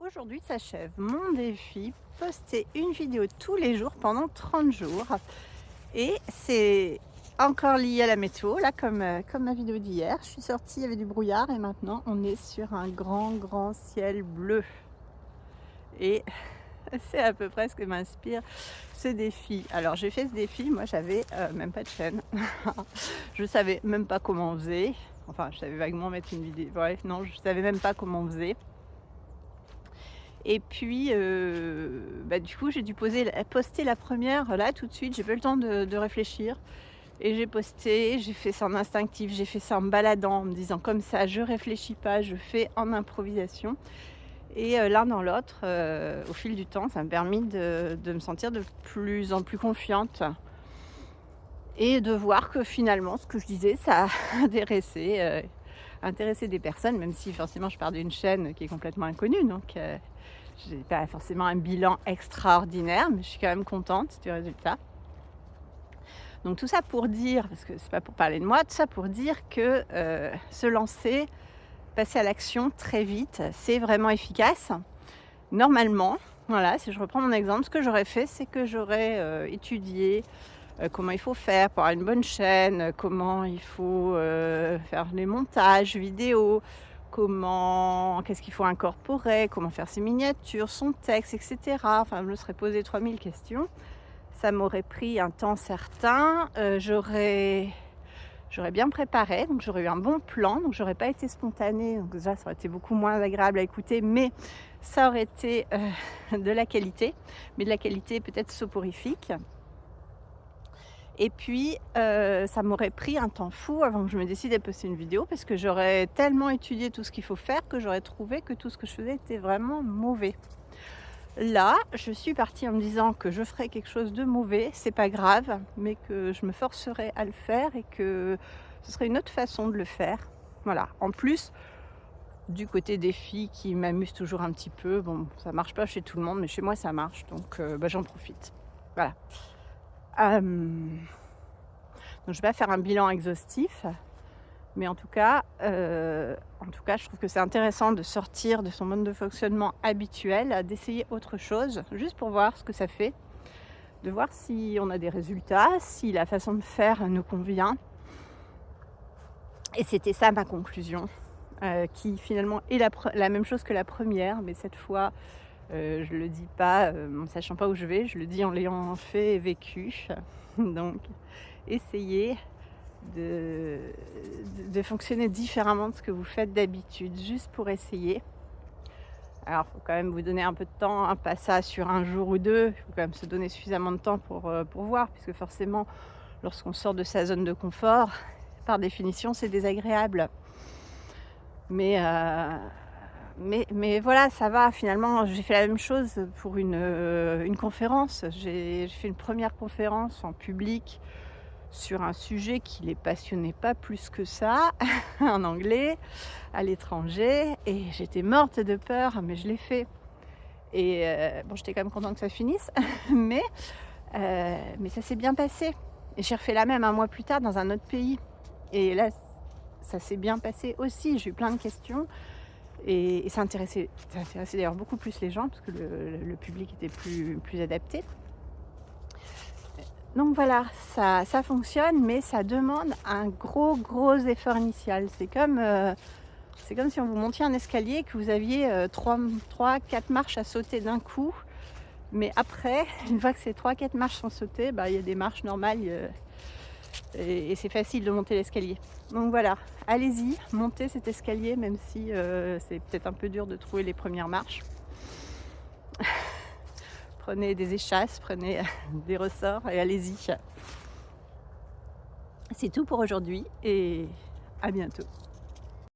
Aujourd'hui s'achève mon défi, poster une vidéo tous les jours pendant 30 jours. Et c'est encore lié à la météo, là comme ma vidéo d'hier. Je suis sortie, il y avait du brouillard et maintenant on est sur un grand ciel bleu. Et c'est à peu près ce que m'inspire ce défi. Alors j'ai fait ce défi, moi j'avais même pas de chaîne. Je savais même pas comment on faisait. Enfin, je savais vaguement mettre une vidéo. Bref, non, je savais même pas comment on faisait. Et puis, du coup, j'ai dû poster la première là tout de suite. J'ai pas eu le temps de réfléchir et j'ai posté. J'ai fait ça en instinctif, j'ai fait ça en me baladant, en me disant comme ça, je réfléchis pas, je fais en improvisation. Et l'un dans l'autre, au fil du temps, ça m'a permis de me sentir de plus en plus confiante et de voir que finalement, ce que je disais, ça intéressait des personnes, même si forcément je pars d'une chaîne qui est complètement inconnue. Donc j'ai pas forcément un bilan extraordinaire, mais je suis quand même contente du résultat. Donc tout ça pour dire, parce que c'est pas pour parler de moi, tout ça pour dire que se lancer, passer à l'action très vite, c'est vraiment efficace. Normalement, voilà, si je reprends mon exemple, ce que j'aurais fait, c'est que j'aurais étudié comment il faut faire pour avoir une bonne chaîne, comment il faut faire les montages vidéo, qu'est-ce qu'il faut incorporer, comment faire ses miniatures, son texte, etc. Enfin, je me serais posé 3000 questions. Ça m'aurait pris un temps certain. J'aurais bien préparé, donc j'aurais eu un bon plan, donc j'aurais pas été spontanée. Donc déjà, ça aurait été beaucoup moins agréable à écouter, mais ça aurait été de la qualité, mais de la qualité peut-être soporifique. Et puis, ça m'aurait pris un temps fou avant que je me décide à poster une vidéo parce que j'aurais tellement étudié tout ce qu'il faut faire que j'aurais trouvé que tout ce que je faisais était vraiment mauvais. Là, je suis partie en me disant que je ferais quelque chose de mauvais, c'est pas grave, mais que je me forcerais à le faire et que ce serait une autre façon de le faire. Voilà. En plus, du côté des filles qui m'amusent toujours un petit peu, bon, ça marche pas chez tout le monde, mais chez moi ça marche, donc j'en profite. Voilà. Donc je vais pas faire un bilan exhaustif, mais en tout cas, je trouve que c'est intéressant de sortir de son mode de fonctionnement habituel, d'essayer autre chose, juste pour voir ce que ça fait, de voir si on a des résultats, si la façon de faire nous convient. Et c'était ça ma conclusion, qui finalement est la même chose que la première, mais cette fois, je le dis pas, en sachant pas où je vais, je le dis en l'ayant fait et vécu. Donc essayez de fonctionner différemment de ce que vous faites d'habitude, juste pour essayer. Alors, il faut quand même vous donner un peu de temps, hein, pas ça sur un jour ou deux. Il faut quand même se donner suffisamment de temps pour voir, puisque forcément, lorsqu'on sort de sa zone de confort, par définition, c'est désagréable. Mais voilà, ça va. Finalement, j'ai fait la même chose pour une conférence. J'ai fait une première conférence en public sur un sujet qui les passionnait pas plus que ça, en anglais, à l'étranger, et j'étais morte de peur, mais je l'ai fait. Et bon, j'étais quand même contente que ça finisse, mais ça s'est bien passé. Et j'ai refait la même un mois plus tard dans un autre pays. Et là, ça s'est bien passé aussi. J'ai eu plein de questions. Et ça intéressait d'ailleurs beaucoup plus les gens, parce que le public était plus adapté. Donc voilà, ça fonctionne, mais ça demande un gros effort initial. C'est comme si on vous montiez un escalier et que vous aviez 3-4 marches à sauter d'un coup. Mais après, une fois que ces 3-4 marches sont sautées, il y a des marches normales et c'est facile de monter l'escalier. Donc voilà, allez-y, montez cet escalier, même si c'est peut-être un peu dur de trouver les premières marches. Prenez des échasses, prenez des ressorts et allez-y. C'est tout pour aujourd'hui et à bientôt.